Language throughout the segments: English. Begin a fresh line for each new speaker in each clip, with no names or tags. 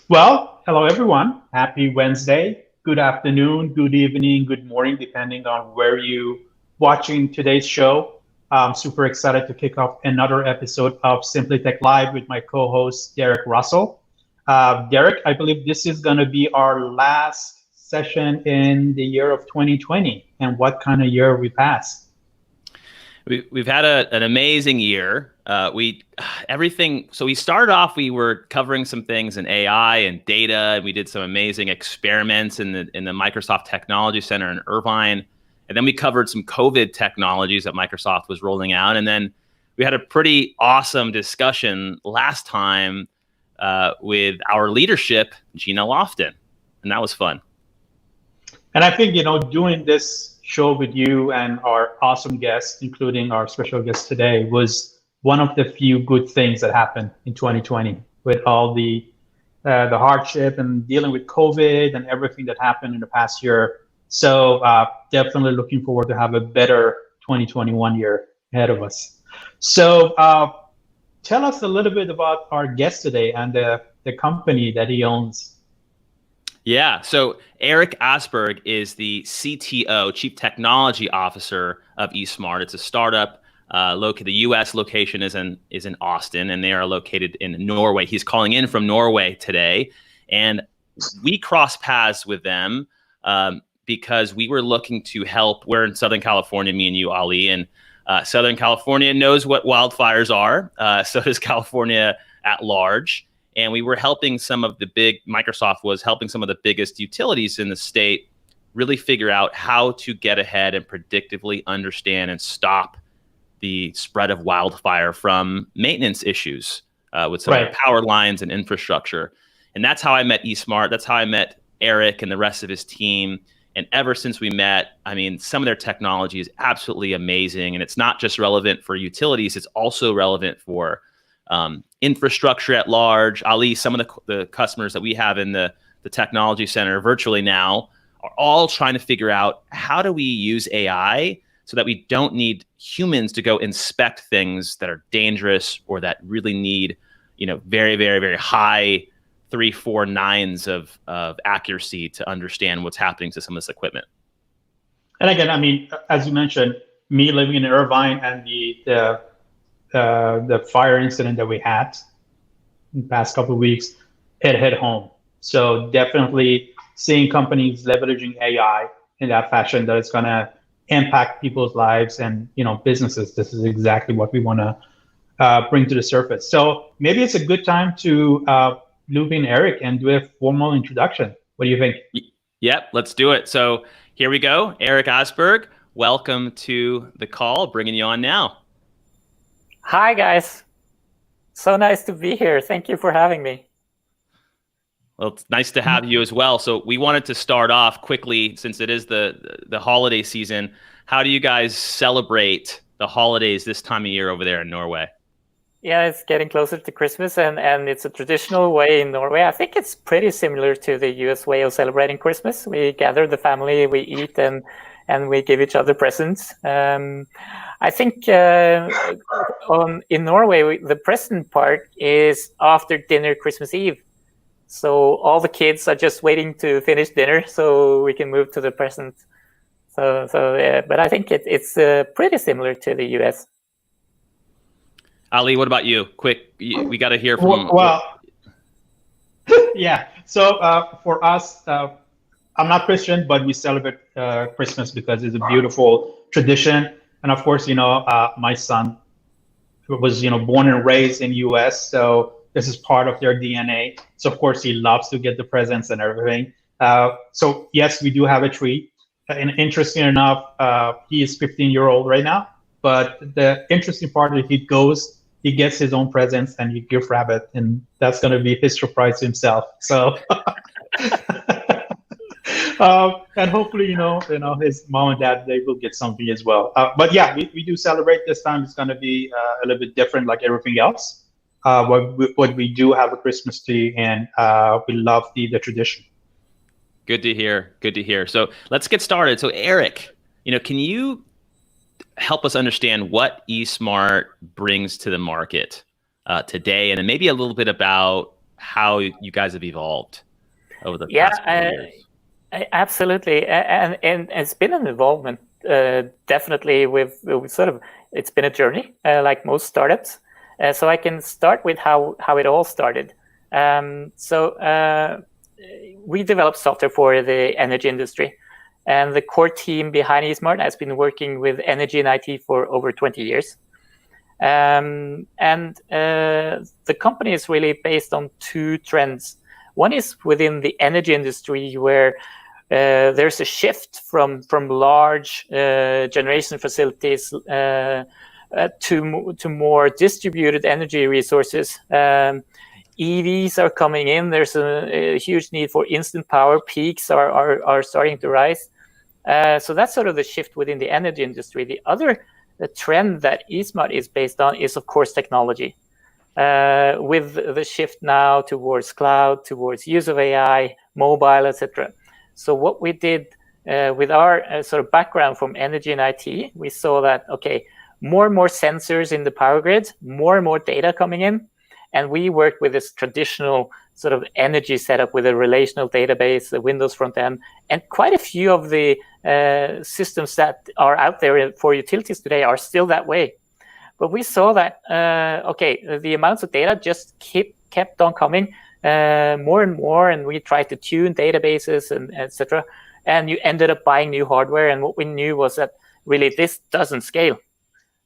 Well, hello everyone. Happy Wednesday. Good afternoon, good evening, good morning, depending on where you watching today's show. I'm super excited to kick off another episode of Simply Tech Live with my co-host Derek Russell. Derek, I believe this is going to be our last session in the year of 2020. And what kind of year we passed?
We've had an amazing year. Everything. So we started off. We were covering some things in AI and data, and we did some amazing experiments in the Microsoft Technology Center in Irvine. And then we covered some COVID technologies that Microsoft was rolling out. And then we had a pretty awesome discussion last time with our leadership, Gina Lofton, and that was fun.
And I think, doing this show with you and our awesome guests, including our special guest today, was one of the few good things that happened in 2020 with all the hardship and dealing with COVID and everything that happened in the past year. So definitely looking forward to have a better 2021 year ahead of us. So tell us a little bit about our guest today and the company that he owns.
Yeah, so Erik Åsberg is the CTO, Chief Technology Officer of eSmart. It's a startup. The U.S. location is in Austin, and they are located in Norway. He's calling in from Norway today, and we crossed paths with them because we were looking to help. We're in Southern California, me and you, Ali, and Southern California knows what wildfires are. So does California at large. And we were helping Microsoft was helping some of the biggest utilities in the state really figure out how to get ahead and predictively understand and stop the spread of wildfire from maintenance issues with some of the power lines and infrastructure. And that's how I met eSmart. That's how I met Erik and the rest of his team. And ever since we met, I mean, some of their technology is absolutely amazing. And it's not just relevant for utilities, it's also relevant for infrastructure at large. Ali, some of the customers that we have in the technology center virtually now are all trying to figure out how do we use AI so that we don't need humans to go inspect things that are dangerous or that really need, very, very, very high 3, 4 nines of accuracy to understand what's happening to some of this equipment.
And again, I mean, as you mentioned, me living in Irvine and the fire incident that we had in the past couple of weeks, it hit home. So definitely seeing companies leveraging AI in that fashion that it's going to impact people's lives and businesses. This is exactly what we want to bring to the surface. So maybe it's a good time to loop in Erik and do a formal introduction. What do you think?
Yep, let's do it. So here we go. Erik Åsberg, welcome to the call. Bringing you on now.
Hi, guys. So nice to be here. Thank you for having me.
Well, it's nice to have you as well. So we wanted to start off quickly, since it is the holiday season. How do you guys celebrate the holidays this time of year over there in Norway?
Yeah, it's getting closer to Christmas, and it's a traditional way in Norway. I think it's pretty similar to the US way of celebrating Christmas. We gather the family, we eat, and we give each other presents. I think in Norway, the present part is after dinner, Christmas Eve. So all the kids are just waiting to finish dinner so we can move to the present. But I think it's pretty similar to the US.
Ali, what about you? Quick, we got to hear from.
Well, yeah. So for us, I'm not Christian, but we celebrate Christmas because it's a beautiful tradition. And of course, my son was, born and raised in US. So this is part of their DNA. So of course, he loves to get the presents and everything. So yes, we do have a tree. And interesting enough, he is 15-year-old right now. But the interesting part is he gets his own presents and he gift wrap, and that's going to be his surprise to himself. So, and hopefully, his mom and dad, they will get something as well. But yeah, we do celebrate this time. It's going to be a little bit different, like everything else. But we do have a Christmas tree, and we love the tradition.
Good to hear. Good to hear. So let's get started. So Erik, can you help us understand what eSmart brings to the market today, and then maybe a little bit about how you guys have evolved over the past few years.
Absolutely, and it's been an involvement. Definitely, we've sort of, it's been a journey, like most startups. So I can start with how it all started. We developed software for the energy industry, and the core team behind eSmart has been working with energy and IT for over 20 years. The company is really based on two trends. One is within the energy industry, where there's a shift from large generation facilities to more distributed energy resources. EVs are coming in. There's a huge need for instant power. Peaks are starting to rise. So that's sort of the shift within the energy industry. The other trend that eSmart is based on is, of course, technology. With the shift now towards cloud, towards use of AI, mobile, etc. So what we did with our sort of background from energy and IT, we saw that, okay, more and more sensors in the power grid, more and more data coming in. And we worked with this traditional sort of energy setup with a relational database, the Windows front end, and quite a few of the systems that are out there for utilities today are still that way. But we saw that, okay, the amounts of data just kept on coming more and more, and we tried to tune databases and etc. And you ended up buying new hardware, and what we knew was that really this doesn't scale.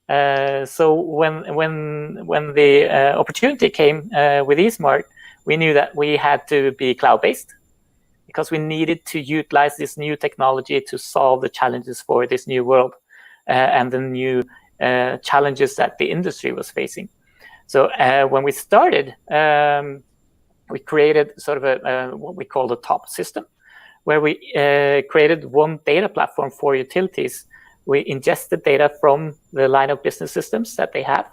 So when the opportunity came with eSmart, we knew that we had to be cloud-based because we needed to utilize this new technology to solve the challenges for this new world and the new challenges that the industry was facing. So when we started, we created sort of a what we call the top system, where we created one data platform for utilities. We ingested data from the line of business systems that they have,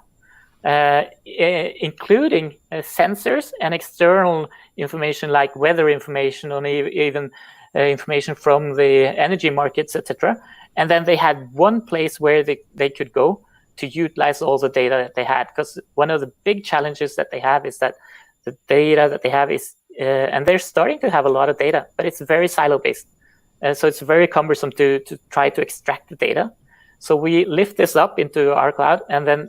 including sensors and external information like weather information, or even information from the energy markets, etc. And then they had one place where they could go to utilize all the data that they had. Because one of the big challenges that they have is that the data that they have is, and they're starting to have a lot of data, but it's very silo-based. So it's very cumbersome to try to extract the data. So we lift this up into our cloud, and then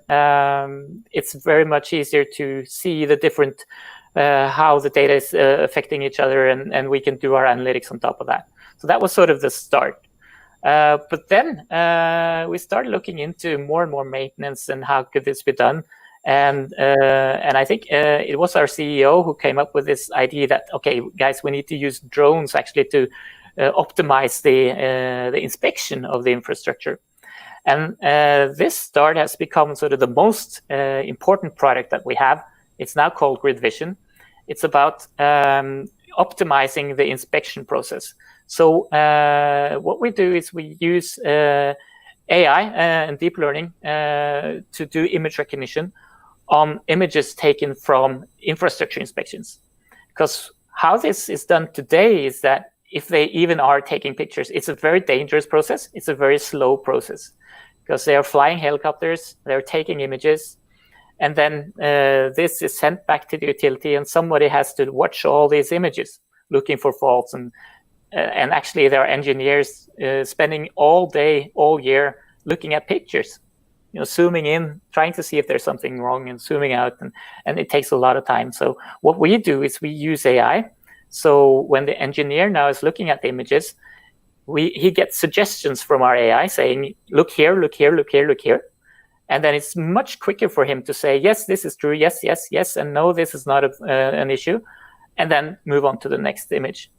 it's very much easier to see the different, how the data is affecting each other, and we can do our analytics on top of that. So that was sort of the start. But then we started looking into more and more maintenance and how could this be done. And I think it was our CEO who came up with this idea that, okay, guys, we need to use drones actually to optimize the inspection of the infrastructure. And this start has become sort of the most important product that we have. It's now called Grid Vision. It's about optimizing the inspection process. So what we do is we use AI and deep learning to do image recognition on images taken from infrastructure inspections. Because how this is done today is that if they even are taking pictures, it's a very dangerous process. It's a very slow process because they are flying helicopters, they're taking images, and then this is sent back to the utility, and somebody has to watch all these images looking for faults. And actually, there are engineers spending all day, all year looking at pictures, zooming in, trying to see if there's something wrong, and zooming out, and it takes a lot of time. So what we do is we use AI. So when the engineer now is looking at the images, he gets suggestions from our AI saying, look here, look here, look here, look here. And then it's much quicker for him to say, yes, this is true, yes, yes, yes, and no, this is not an issue, and then move on to the next image.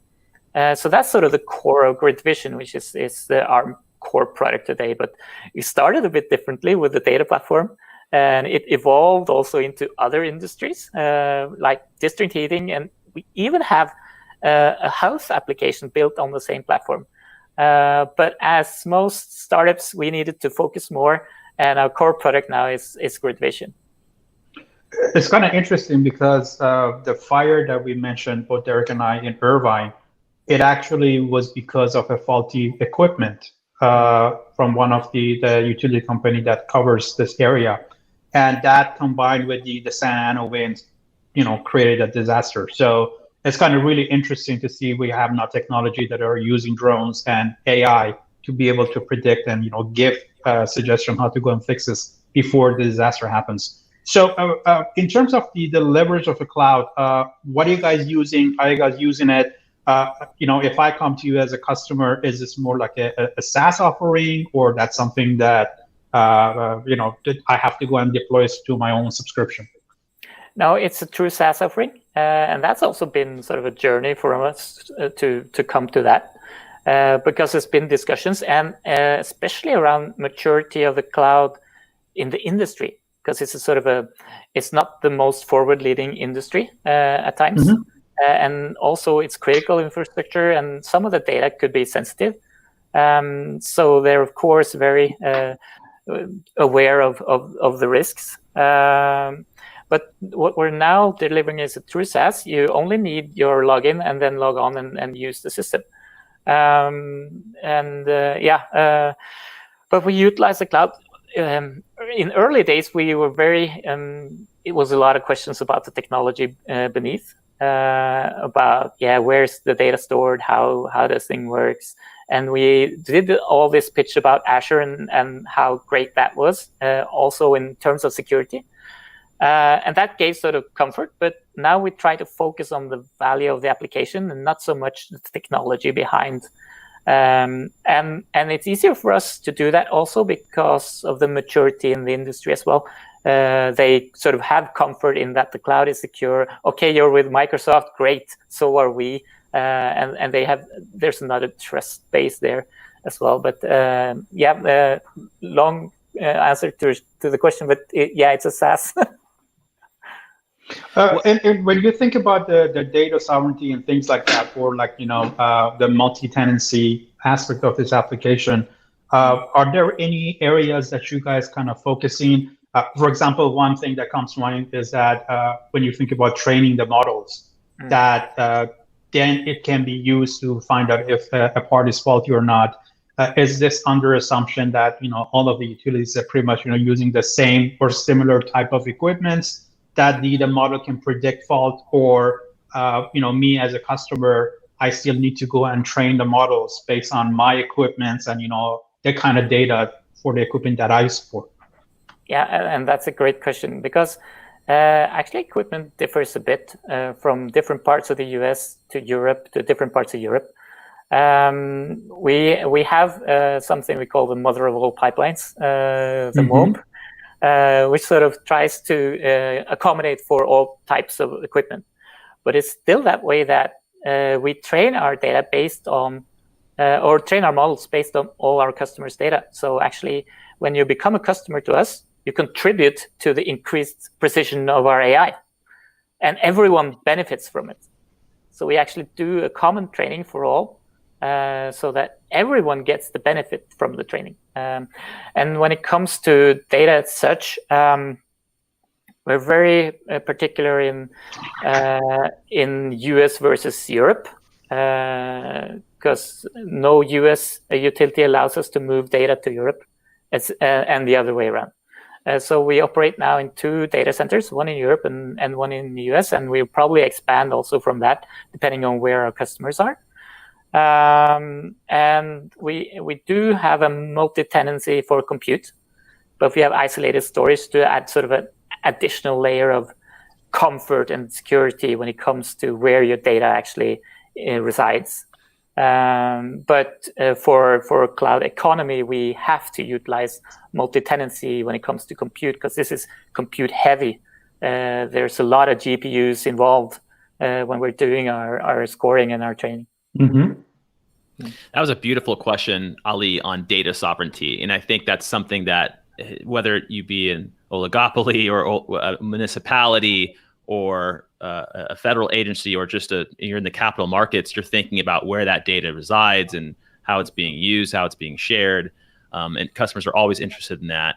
So that's sort of the core of Grid Vision, which is our core product today. But we started a bit differently with the data platform, and it evolved also into other industries like district heating, and we even have a house application built on the same platform. But as most startups, we needed to focus more, and our core product now is Grid Vision.
It's kind of interesting because the fire that we mentioned, both Derek and I, in Irvine, it actually was because of a faulty equipment from one of the utility company that covers this area. And that combined with the San Ana winds created a disaster. So it's kind of really interesting to see we have now technology that are using drones and AI to be able to predict and give suggestion how to go and fix this before the disaster happens. So in terms of the leverage of the cloud, what are you guys using? Are you guys using it? If I come to you as a customer, is this more like a SaaS offering, or that's something that that I have to go and deploy to my own subscription?
No, it's a true SaaS offering, and that's also been sort of a journey for us to come to that, because there's been discussions, and especially around maturity of the cloud in the industry, because it's not the most forward-leading industry at times, and also it's critical infrastructure, and some of the data could be sensitive. So they're of course very aware of the risks. But what we're now delivering is a true SaaS. You only need your login and then log on and use the system. But we utilize the cloud. In early days, we were very. It was a lot of questions about the technology beneath, about where's the data stored, how this thing works, and we did all this pitch about Azure and how great that was, also in terms of security. And that gave sort of comfort, but now we try to focus on the value of the application and not so much the technology behind. And it's easier for us to do that also because of the maturity in the industry as well. They sort of have comfort in that the cloud is secure. Okay, you're with Microsoft, great. So are we, and there's another trust base there as well. But long answer to the question, but it's a SaaS.
And when you think about the data sovereignty and things like that, or the multi-tenancy aspect of this application, are there any areas that you guys kind of focusing? For example, one thing that comes to mind is that when you think about training the models, that then it can be used to find out if a part is faulty or not. Is this under assumption that all of the utilities are pretty much using the same or similar type of equipments, that the model can predict fault, or me as a customer, I still need to go and train the models based on my equipments and the kind of data for the equipment that I support?
Yeah, and that's a great question, because actually equipment differs a bit from different parts of the US to Europe to different parts of Europe. We have something we call the mother of all pipelines, the MOB. Which sort of tries to accommodate for all types of equipment. But it's still that way that we train our data based on, or train our models based on all our customers' data. So actually, when you become a customer to us, you contribute to the increased precision of our AI. And everyone benefits from it. So we actually do a common training for all, so that everyone gets the benefit from the training. And when it comes to data as such, we're very particular in US versus Europe, because no US utility allows us to move data to Europe, and the other way around. So we operate now in 2 data centers, one in Europe and one in the US, and we'll probably expand also from that, depending on where our customers are. And we do have a multi-tenancy for compute, but we have isolated storage to add sort of an additional layer of comfort and security when it comes to where your data actually resides. But for cloud economy, we have to utilize multi-tenancy when it comes to compute, because this is compute heavy. There's a lot of GPUs involved when we're doing our scoring and our training.
That was a beautiful question, Ali, on data sovereignty. And I think that's something that, whether you be an oligopoly or a municipality or a federal agency, or just you're in the capital markets, you're thinking about where that data resides and how it's being used, how it's being shared. And customers are always interested in that.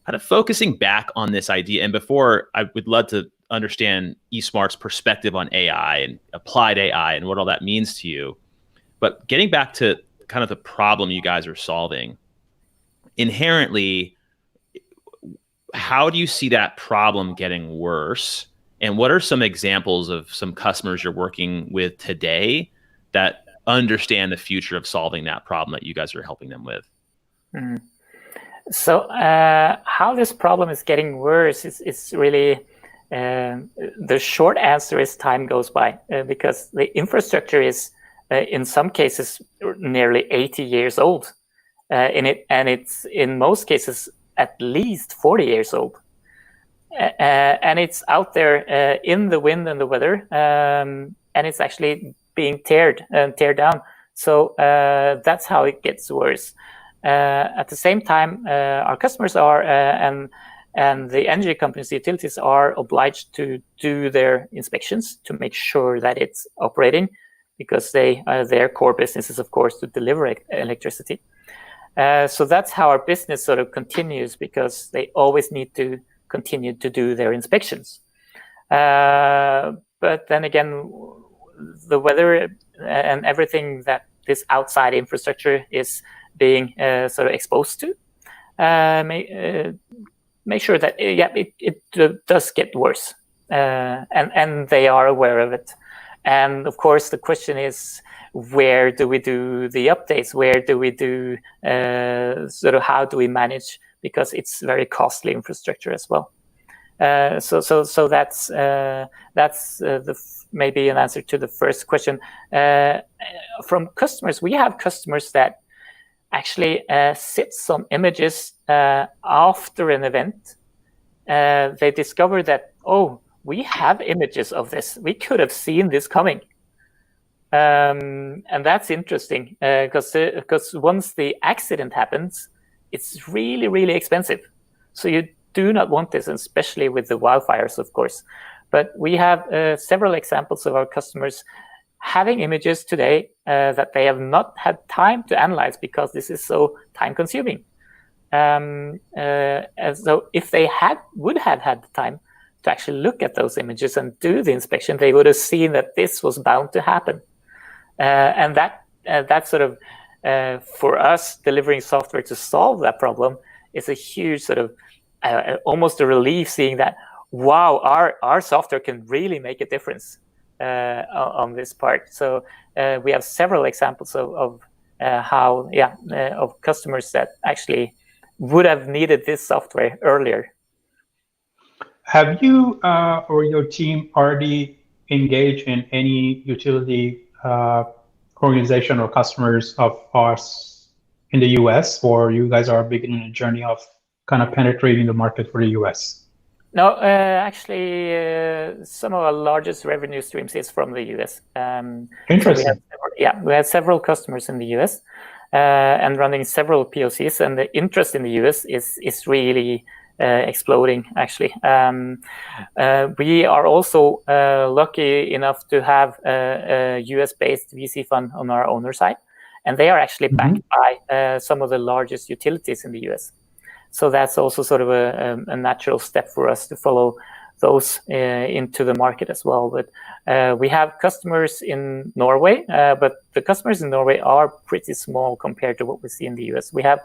Kind of focusing back on this idea, and before, I would love to understand eSmart's perspective on AI and applied AI and what all that means to you. But getting back to kind of the problem you guys are solving, inherently, how do you see that problem getting worse And what are some examples of some customers you're working with today that understand the future of solving that problem that you guys are helping them with?
So how this problem is getting worse is really, the short answer is time goes by, because the infrastructure is in some cases nearly 80 years old, and it's in most cases at least 40 years old. And it's out there in the wind and the weather, and it's actually being teared down. So that's how it gets worse. At the same time, our customers are and the energy companies, the utilities, are obliged to do their inspections to make sure that it's operating, because their core business is, of course, to deliver electricity. So that's how our business sort of continues, because they always need to continue to do their inspections. But then again, the weather and everything that this outside infrastructure is being sort of exposed to make sure that it does get worse, and they are aware of it. And of course, the question is, where do we do the updates? Where do we do sort of how do we manage? Because it's very costly infrastructure as well. So that's maybe an answer to the first question. From customers, we have customers that actually sit some images after an event. They discover that, oh, we have images of this. We could have seen this coming. And that's interesting, because once the accident happens, it's really, really expensive. So you do not want this, especially with the wildfires, of course. But we have several examples of our customers having images today that they have not had time to analyze, because this is so time-consuming. And so if they would have had the time to actually look at those images and do the inspection, they would have seen that this was bound to happen. And that sort of, for us, delivering software to solve that problem is a huge sort of almost a relief, seeing that, wow, our software can really make a difference on this part. So we have several examples of how of customers that actually would have needed this software earlier.
Have you or your team already engaged in any utility organization or customers of ours in the US, or you guys are beginning a journey of kind of penetrating the market for the US?
No, actually, some of our largest revenue streams is from the US.
Interesting.
So we have several customers in the US and running several POCs, and the interest in the US is really exploding, actually. We are also lucky enough to have a US-based VC fund on our owner side, and they are actually backed by some of the largest utilities in the US. So that's also sort of a natural step for us to follow those into the market as well. But we have customers in Norway, but the customers in Norway are pretty small compared to what we see in the US. We have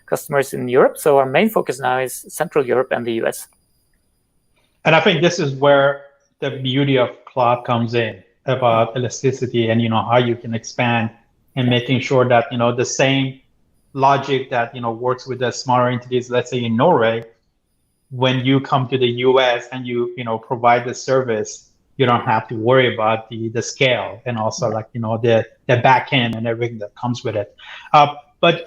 customers in Europe, so our main focus now is Central Europe and the US.
And I think this is where the beauty of cloud comes in, about elasticity and how you can expand and making sure that the same logic that works with the smaller entities, let's say in Norway, when you come to the US and you provide the service, you don't have to worry about the scale and also the back end and everything that comes with it. But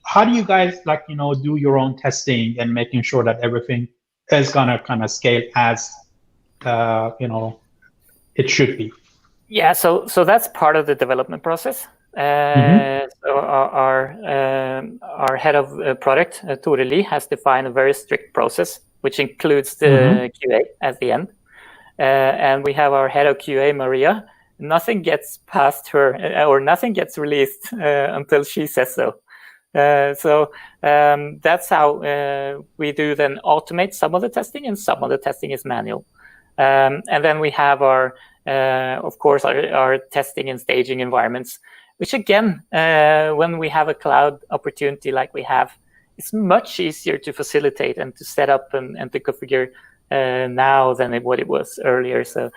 how do you guys do your own testing and making sure that everything is gonna kind of scale as it should be?
Yeah, so that's part of the development process. So our head of product, Tore Lie, has defined a very strict process, which includes the QA at the end. And we have our head of QA, Maria. Nothing gets past her, or nothing gets released until she says so. So that's how we do then automate some of the testing, and some of the testing is manual. And then we have our, of course, our testing and staging environments, which again, when we have a cloud opportunity like we have, it's much easier to facilitate and to set up and to configure now than what it was earlier. So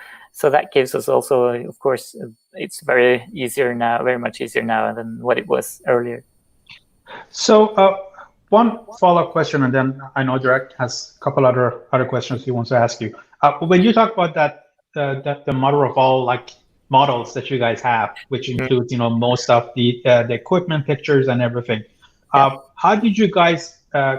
that gives us also, of course, it's very much easier now than what it was earlier.
So one follow-up question, and then I know Derek has a couple other questions he wants to ask you. When you talk about the mother of all models that you guys have, which includes most of the equipment pictures and everything, how did you guys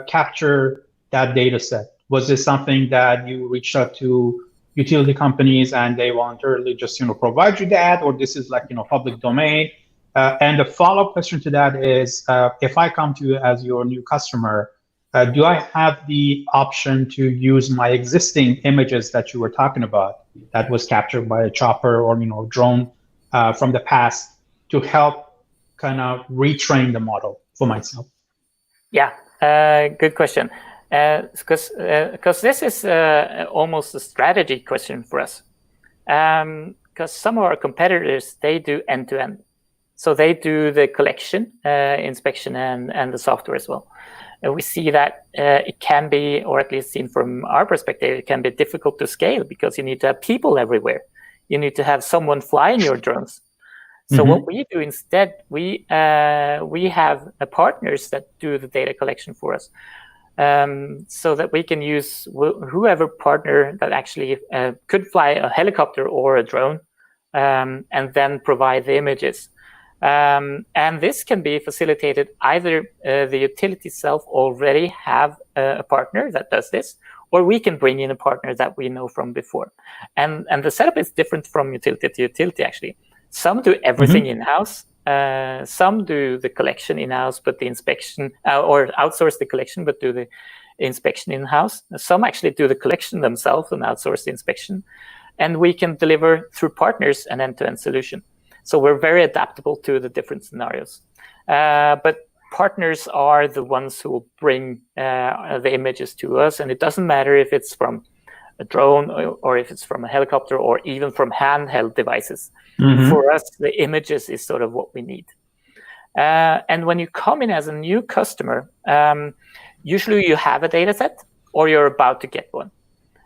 capture that data set? Was this something that you reached out to utility companies and they voluntarily just provide you that, or this is public domain? And the follow-up question to that is, if I come to you as your new customer, do I have the option to use my existing images that you were talking about that was captured by a chopper or drone from the past to help kind of retrain the model for myself?
Yeah, good question. Because this is almost a strategy question for us. Because some of our competitors, they do end-to-end. So they do the collection, inspection, and the software as well. And we see that it can be, or at least seen from our perspective, it can be difficult to scale because you need to have people everywhere. You need to have someone flying your drones. So what we do instead, we have partners that do the data collection for us, so that we can use whoever partner that actually could fly a helicopter or a drone, and then provide the images. And this can be facilitated either the utility itself already have a partner that does this, or we can bring in a partner that we know from before. And the setup is different from utility to utility, actually. Some do everything in-house. Some do the collection in-house, but the inspection, or outsource the collection, but do the inspection in-house. Some actually do the collection themselves and outsource the inspection. And we can deliver through partners an end-to-end solution. So we're very adaptable to the different scenarios. But partners are the ones who will bring the images to us. And it doesn't matter if it's from a drone or if it's from a helicopter or even from handheld devices. For us, the images is sort of what we need. And when you come in as a new customer, usually you have a data set or you're about to get one.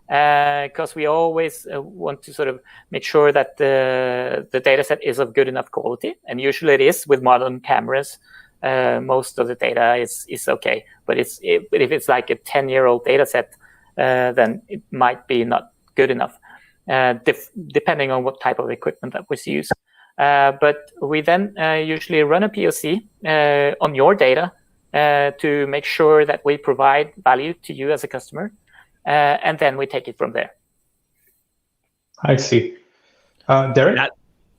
Because we always want to sort of make sure that the data set is of good enough quality. And usually it is with modern cameras. Most of the data is okay. But if it's like a 10-year-old data set, then it might be not good enough, depending on what type of equipment that was used. But we then usually run a POC on your data to make sure that we provide value to you as a customer. And then we take it from there.
I see. Derek?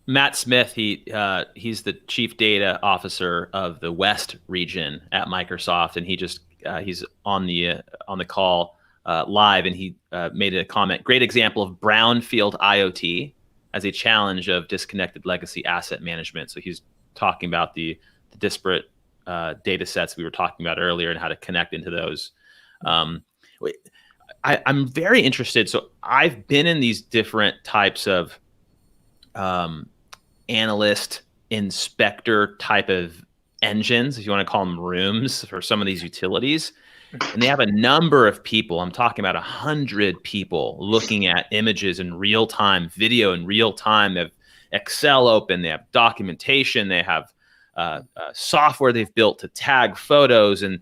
Matt Smith, he's the chief data officer of the West region at Microsoft, and he's on the call live, and he made a comment. Great example of brownfield IoT as a challenge of disconnected legacy asset management. So he's talking about the disparate data sets we were talking about earlier and how to connect into those. I'm very interested. So I've been in these different types of analyst, inspector type of engines, if you want to call them rooms, for some of these utilities. And they have a number of people. I'm talking about 100 people looking at images in real time, video in real time. They have Excel open. They have documentation. They have software they've built to tag photos and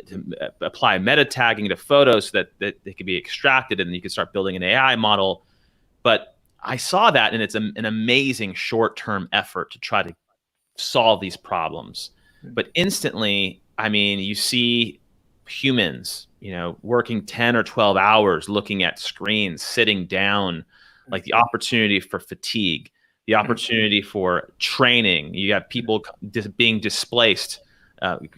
to apply meta tagging to photos so that they can be extracted, and you can start building an AI model. But I saw that, and it's an amazing short-term effort to try to solve these problems. But instantly, I mean, you see humans, working 10 or 12 hours looking at screens, sitting down, like the opportunity for fatigue, the opportunity for training. You have people being displaced,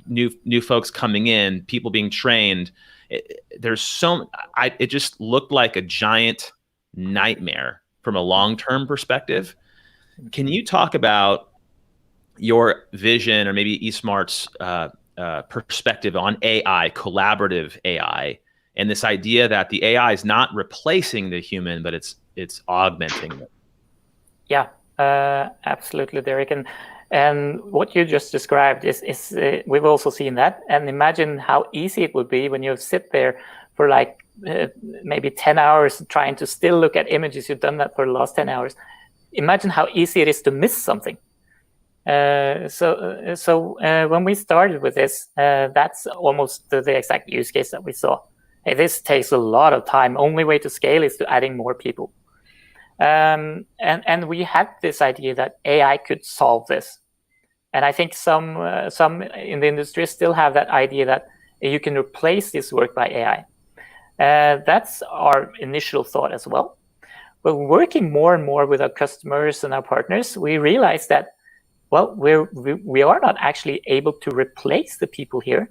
new folks coming in, people being trained. It just looked like a giant nightmare from a long-term perspective. Can you talk about your vision, or maybe eSmart's perspective on AI, collaborative AI, and this idea that the AI is not replacing the human, but it's augmenting it?
Yeah, absolutely, Derek. And what you just described is we've also seen that. And imagine how easy it would be when you sit there for like maybe 10 hours trying to still look at images. You've done that for the last 10 hours. Imagine how easy it is to miss something. So when we started with this, that's almost the exact use case that we saw. Hey, this takes a lot of time. Only way to scale is to adding more people. And we had this idea that AI could solve this. And I think some in the industry still have that idea that you can replace this work by AI. That's our initial thought as well. But working more and more with our customers and our partners, we realized that, well, we are not actually able to replace the people here,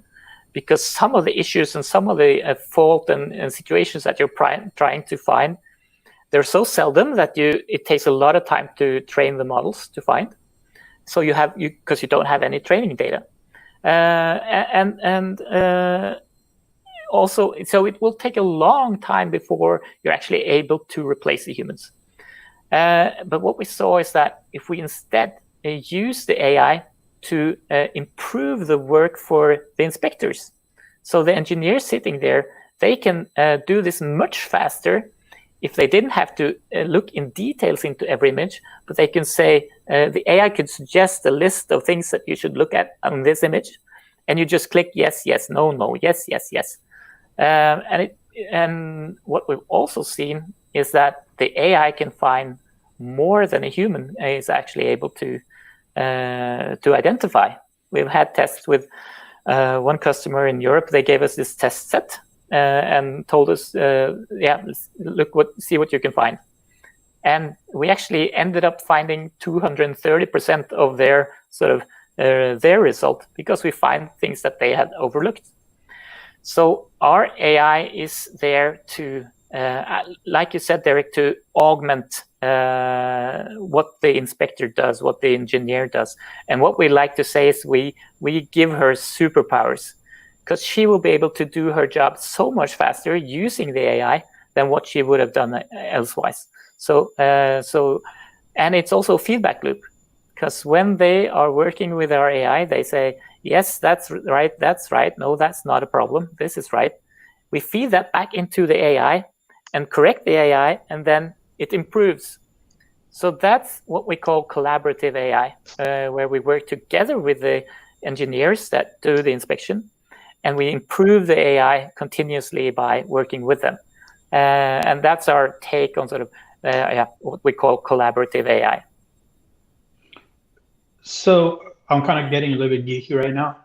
because some of the issues and some of the fault and situations that you're trying to find, they're so seldom that it takes a lot of time to train the models to find. So because you don't have any training data, also, so it will take a long time before you're actually able to replace the humans. But what we saw is that if we instead use the AI to improve the work for the inspectors, so the engineers sitting there, they can do this much faster. If they didn't have to look in details into every image, but they can say, the AI could suggest a list of things that you should look at on this image, and you just click yes, yes, no, no, yes, yes, yes. And what we've also seen is that the AI can find more than a human is actually able to identify. We've had tests with one customer in Europe. They gave us this test set and told us, see what you can find. And we actually ended up finding 230% of their their result, because we find things that they had overlooked. So our AI is there to, like you said, Derek, to augment what the inspector does, what the engineer does. And what we like to say is we give her superpowers, because she will be able to do her job so much faster using the AI than what she would have done elsewise. So and it's also a feedback loop, because when they are working with our AI, they say, yes, that's right, no, that's not a problem, this is right. We feed that back into the AI and correct the AI, and then it improves. So that's what we call collaborative AI, where we work together with the engineers that do the inspection, and we improve the AI continuously by working with them. And that's our take on what we call collaborative AI.
So I'm kind of getting a little bit geeky right now.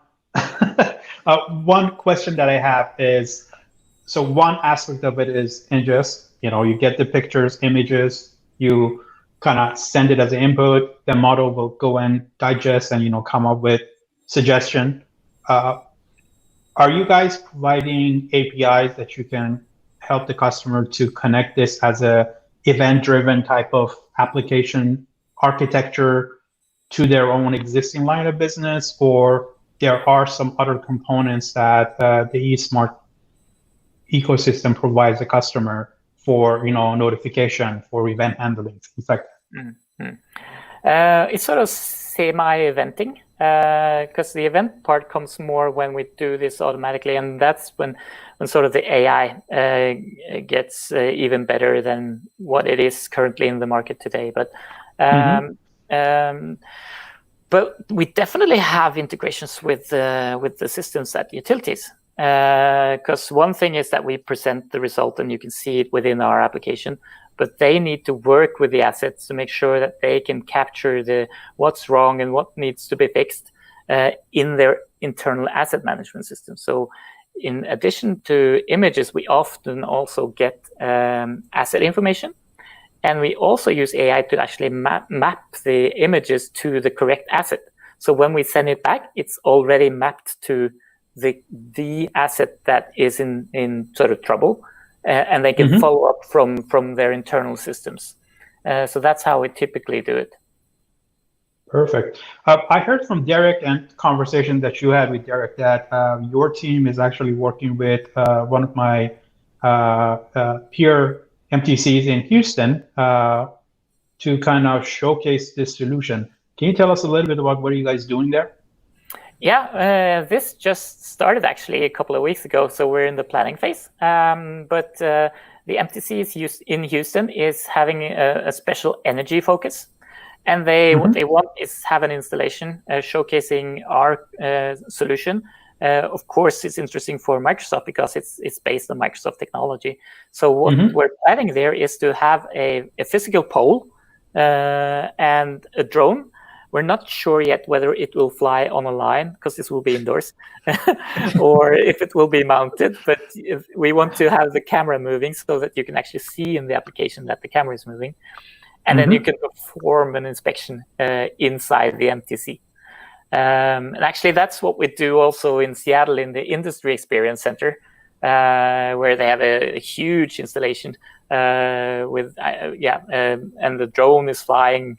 One question that I have is, so one aspect of it is ingest. You get the pictures, images, you kind of send it as an input. The model will go and digest and come up with suggestion. Are you guys providing APIs that you can help the customer to connect this as a event-driven type of application architecture to their own existing line of business, or there are some other components that the eSmart ecosystem provides the customer for, notification, for event handling, things like that?
Mm-hmm. It's sort of semi-eventing, because the event part comes more when we do this automatically, and that's when sort of the AI gets even better than what it is currently in the market today. But but we definitely have integrations with the systems at utilities, because one thing is that we present the result and you can see it within our application, but they need to work with the assets to make sure that they can capture what's wrong and what needs to be fixed in their internal asset management system. So in addition to images, we often also get asset information. And we also use AI to actually map the images to the correct asset. So when we send it back, it's already mapped to the asset that is in sort of trouble, and they can follow up from their internal systems. So that's how we typically do it.
Perfect. I heard from Derek and conversation that you had with Derek that your team is actually working with one of my peer MTCs in Houston to kind of showcase this solution. Can you tell us a little bit about what are you guys doing there?
Yeah, this just started actually a couple of weeks ago, so we're in the planning phase. But the MTC in Houston is having a special energy focus, and what they want is have an installation showcasing our solution. Of course, it's interesting for Microsoft because it's based on Microsoft technology. So what we're planning there is to have a physical pole and a drone. We're not sure yet whether it will fly on a line, because this will be indoors, or if it will be mounted. But we want to have the camera moving so that you can actually see in the application that the camera is moving. And then you can perform an inspection inside the MTC. And actually, that's what we do also in Seattle in the Industry Experience Center, where they have a huge installation with, and the drone is flying.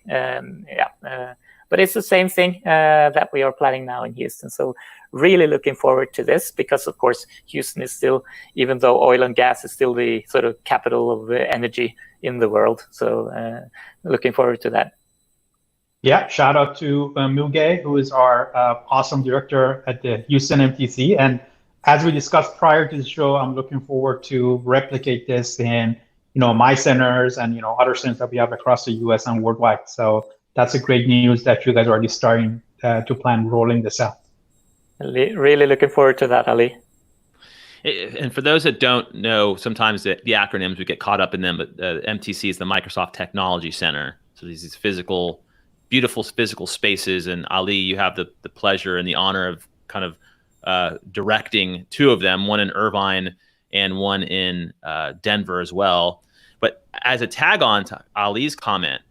But it's the same thing that we are planning now in Houston. So really looking forward to this because, of course, Houston is still, even though oil and gas is still the sort of capital of energy in the world. So looking forward to that.
Yeah, shout out to Muge, who is our awesome director at the Houston MTC. And as we discussed prior to the show, I'm looking forward to replicate this in, my centers and, other centers that we have across the US and worldwide. So that's a great news that you guys are already starting to plan rolling this out.
Really looking forward to that, Ali.
And for those that don't know, sometimes the acronyms, we get caught up in them, but MTC is the Microsoft Technology Center. So these beautiful physical spaces. And Ali, you have the pleasure and the honor of kind of directing two of them, one in Irvine and one in Denver as well. But as a tag on to Ali's comment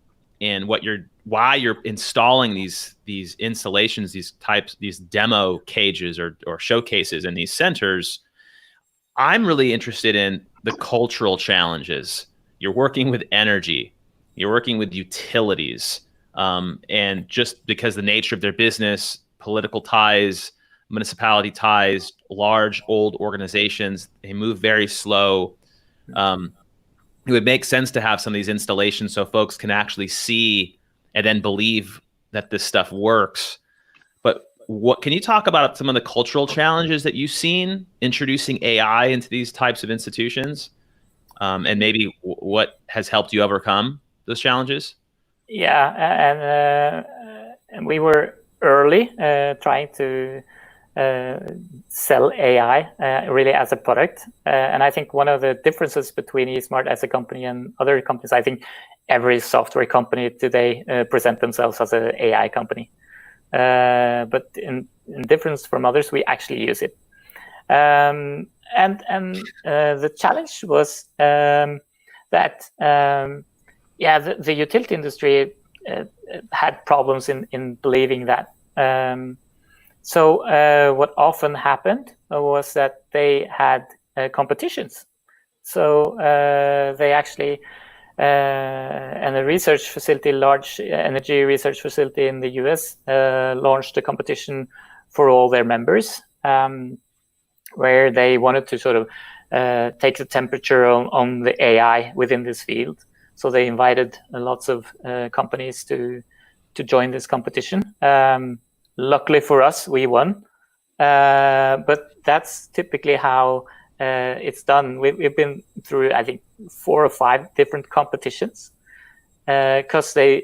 and why you're installing these installations, these demo cages or showcases in these centers, I'm really interested in the cultural challenges. You're working with energy, you're working with utilities, and just because the nature of their business, political ties, municipality ties, large old organizations, they move very slow. It would make sense to have some of these installations so folks can actually see and then believe that this stuff works. But what can you talk about some of the cultural challenges that you've seen introducing AI into these types of institutions, and maybe what has helped you overcome those challenges?
Yeah, and we were early trying to sell AI really as a product. And I think one of the differences between eSmart as a company and other companies, I think every software company today present themselves as an AI company. But in difference from others, we actually use it. And the challenge was that the utility industry had problems in believing that. So what often happened was that they had competitions. So they actually, and a research facility, large energy research facility in the US, launched a competition for all their members, where they wanted to sort of take the temperature on the AI within this field. So they invited lots of companies to join this competition. Luckily for us, we won. But that's typically how it's done. We've been through, I think, 4 or 5 different competitions, because they,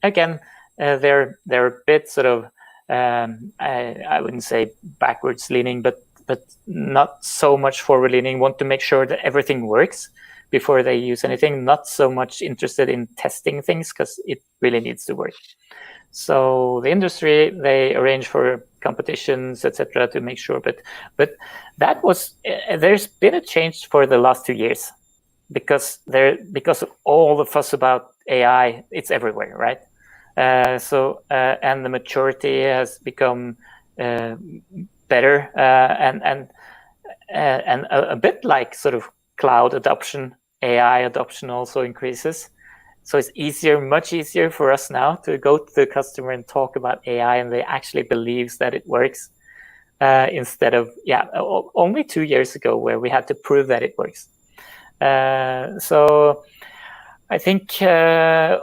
again, they're a bit sort of, I wouldn't say backwards leaning, but not so much forward leaning. Want to make sure that everything works before they use anything. Not so much interested in testing things because it really needs to work. So the industry, they arrange for competitions, etc., to make sure. But that was, there's been a change for the last 2 years because of all the fuss about AI, it's everywhere, right? And the maturity has become better, and a bit like sort of cloud adoption, AI adoption also increases. So it's easier, much easier for us now to go to the customer and talk about AI, and they actually believes that it works, instead of only 2 years ago where we had to prove that it works. So I think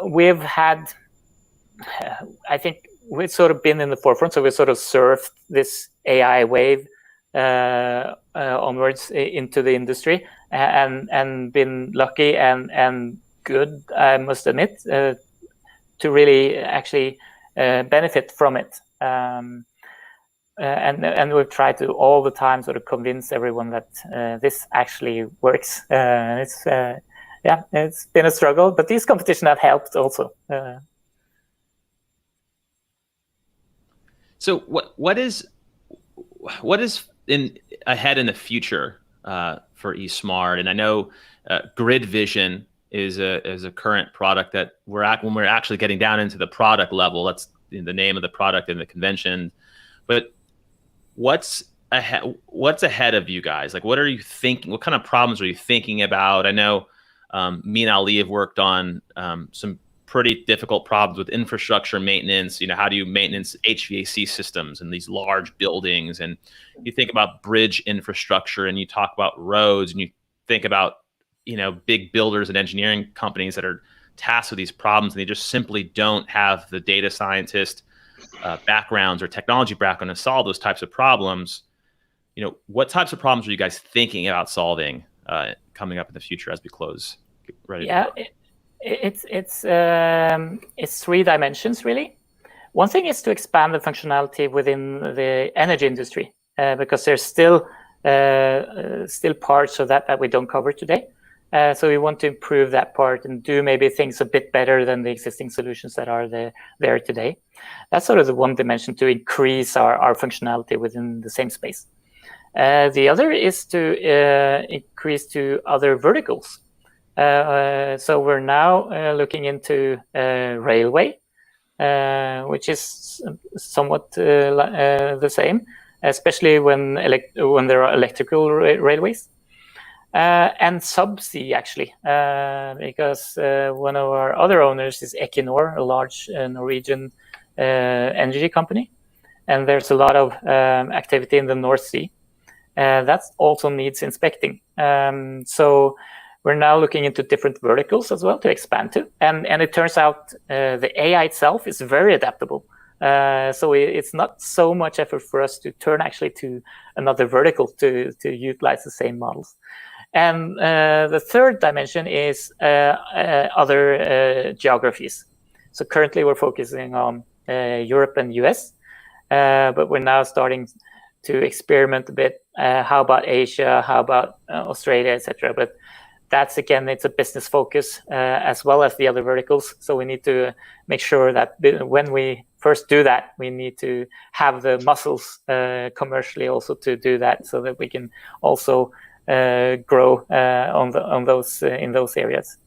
we've had, I think we've sort of been in the forefront, so we sort of surfed this AI wave onwards into the industry, and been lucky and good, I must admit, to really actually benefit from it. And we've tried to all the time sort of convince everyone that this actually works. And it's been a struggle, but these competitions have helped also.
So what is ahead in the future for eSmart? And I know Grid Vision is a current product that when we're actually getting down into the product level, that's the name of the product in the convention. But what's ahead of you guys? Like, what are you thinking? What kind of problems are you thinking about? I know me and Ali have worked on some pretty difficult problems with infrastructure maintenance. How do you maintenance HVAC systems in these large buildings? And you think about bridge infrastructure, and you talk about roads, and you think about big builders and engineering companies that are tasked with these problems, and they just simply don't have the data scientist backgrounds or technology background to solve those types of problems. What types of problems are you guys thinking about solving coming up in the future as we close? Get ready.
Yeah, it's 3 dimensions really. One thing is to expand the functionality within the energy industry, because there's still parts of that we don't cover today. So we want to improve that part and do maybe things a bit better than the existing solutions that are there today. That's sort of the one dimension, to increase our functionality within the same space. The other is to increase to other verticals. So we're now looking into railway, which is somewhat the same, especially when there are electrical railways. And subsea, actually, because one of our other owners is Equinor, a large Norwegian energy company, and there's a lot of activity in the North Sea. That also needs inspecting. So we're now looking into different verticals as well to expand to, and it turns out the AI itself is very adaptable. So it's not so much effort for us to turn actually to another vertical to utilize the same models. And the third dimension is other geographies. So currently we're focusing on Europe and US, but we're now starting to experiment a bit. How about Asia? How about Australia, etc.? But that's, again, it's a business focus as well as the other verticals. So we need to make sure that when we first do that, we need to have the muscles commercially also to do that, so that we can also grow on those in those areas.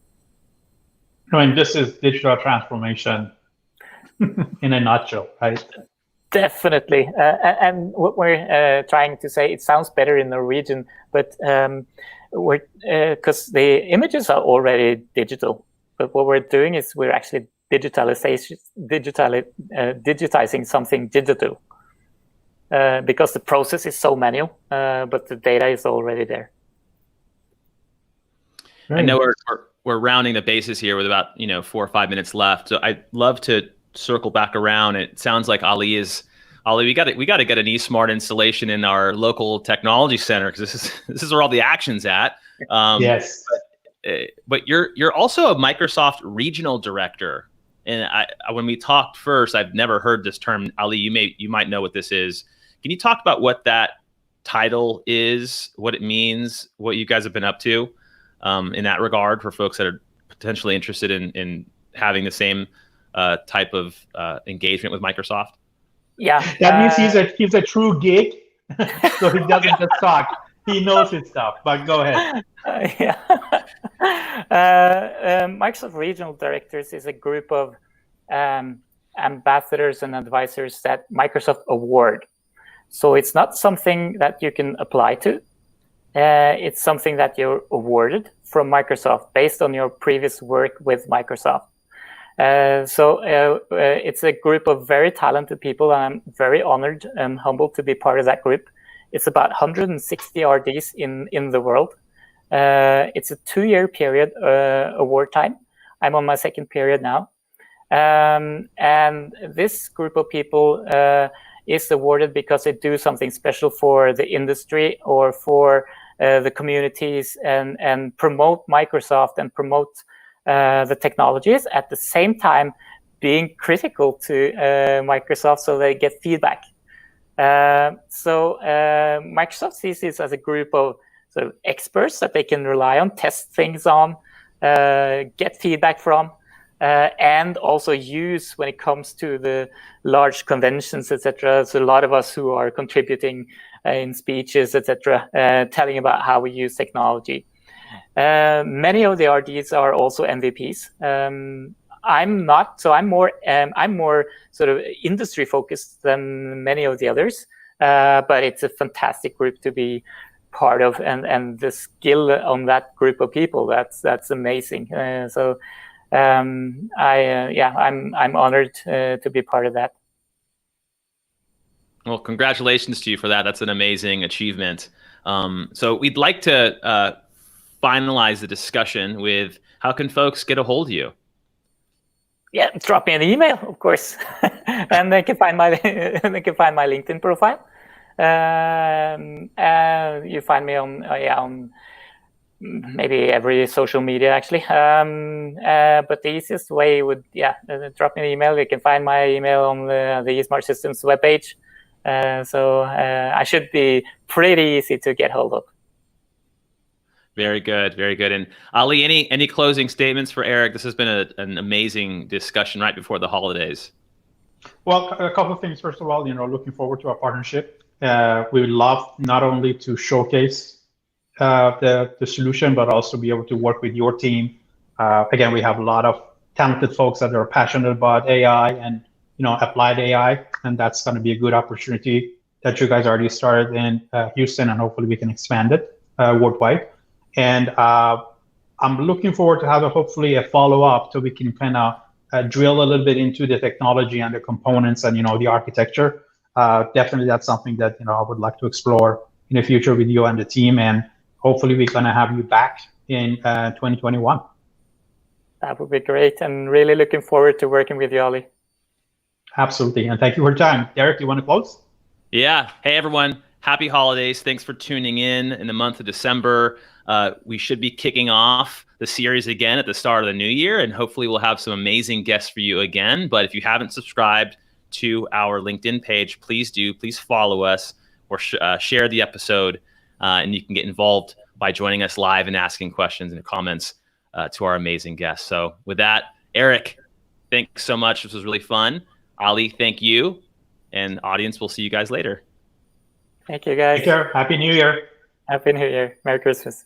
I mean, this is digital transformation in a nutshell, right?
Definitely. And what we're trying to say, it sounds better in Norwegian, but we're because the images are already digital, but what we're doing is we're actually digitizing something digital. Because the process is so manual, but the data is already there.
I know we're rounding the bases here with about 4 or 5 minutes left. So I'd love to circle back around. It sounds like Ali, we got to get an eSmart installation in our local technology center, because this is where all the action's at.
Yes.
But you're also a Microsoft regional director. And when we talked first, I've never heard this term. Ali, you might know what this is. Can you talk about what that title is, what it means, what you guys have been up to in that regard, for folks that are potentially interested in having the same type of engagement with Microsoft?
Yeah,
that means he's a true geek, so he doesn't just talk. He knows his stuff. But go ahead.
Microsoft Regional Directors is a group of ambassadors and advisors that Microsoft award. So it's not something that you can apply to. It's something that you're awarded from Microsoft based on your previous work with Microsoft. So it's a group of very talented people, and I'm very honored and humbled to be part of that group. It's about 160 RDs in the world. It's a 2-year period award time. I'm on my second period now. And this group of people is awarded because they do something special for the industry or for the communities, and promote Microsoft and promote the technologies, at the same time being critical to Microsoft, so they get feedback. So Microsoft sees this as a group of sort of experts that they can rely on, test things on, get feedback from, and also use when it comes to the large conventions, etc. So a lot of us who are contributing in speeches, etc., telling about how we use technology. Many of the RDs are also MVPs. I'm not, so I'm more sort of industry focused than many of the others. But it's a fantastic group to be part of, and the skill on that group of people, that's amazing. I'm honored to be part of that.
Well, congratulations to you for that. That's an amazing achievement. So we'd like to finalize the discussion with, how can folks get a hold of you?
Yeah, drop me an email, of course, and they can find my LinkedIn profile. You find me on maybe every social media, actually. But the easiest way would, drop me an email. You can find my email on the eSmart Systems webpage. So I should be pretty easy to get hold of.
Very good, very good. And Ali, any closing statements for Erik? This has been an amazing discussion right before the holidays.
Well, a couple of things. First of all, looking forward to our partnership. We would love not only to showcase the solution, but also be able to work with your team. Again, we have a lot of talented folks that are passionate about AI and applied AI, and that's going to be a good opportunity that you guys already started in Houston, and hopefully we can expand it worldwide. And I'm looking forward to having hopefully a follow-up so we can kind of drill a little bit into the technology and the components and the architecture. Definitely that's something that I would like to explore in the future with you and the team, and hopefully we're going to have you back in 2021.
That would be great, and really looking forward to working with you, Ali.
Absolutely, and thank you for your time. Erik, do you want to close?
Yeah. Hey, everyone. Happy holidays. Thanks for tuning in the month of December. We should be kicking off the series again at the start of the new year, and hopefully we'll have some amazing guests for you again. But if you haven't subscribed to our LinkedIn page, please do. Please follow us or share the episode, and you can get involved by joining us live and asking questions and comments to our amazing guests. So with that, Erik, thanks so much. This was really fun. Ali, thank you. And audience, we'll see you guys later.
Thank you, guys.
Take care. Happy New Year.
Happy New Year. Merry Christmas.